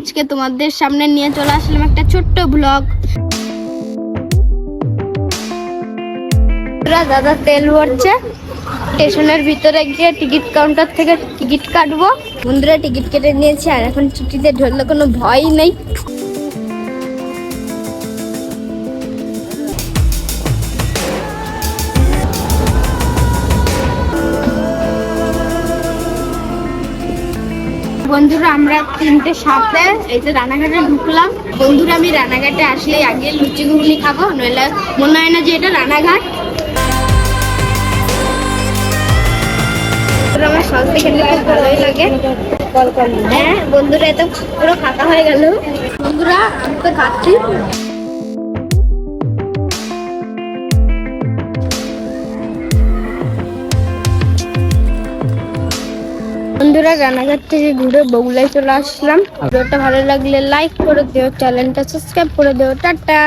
আজকে তোমাদের সামনে নিয়ে চলে আসলাম একটা ছোট্ট ব্লগ। দাদা তেল ভরছে, স্টেশনের ভিতরে গিয়ে টিকিট কাউন্টার থেকে টিকিট কাটবো। বন্ধুরা টিকিট কেটে নিয়েছি আর এখন টিকিটে ঢুকলে কোনো ভয় নেই। বন্ধুরা আমরা 3টে 7-এ এই যে রানাঘাটে ঢুকলাম। বন্ধুরা আমি রানাঘাটে আসলেই আগে লুচি ঘুগনি খাবো, নইলে মনে হয় না যে এটা রানাঘাট। আমার সস খেতে খুব ভালোই লাগে। হ্যাঁ বন্ধুরা এত পুরো ফাঁকা হয়ে গেল। বন্ধুরা আমি তো খাচ্ছি। বন্ধুরা রানাঘাট থেকে ঘুরে বগুলায় চলে আসলাম। ভিডিওটা ভালো লাগলে লাইক করে দিও, চ্যানেলটা সাবস্ক্রাইব করে দিও। টাটা।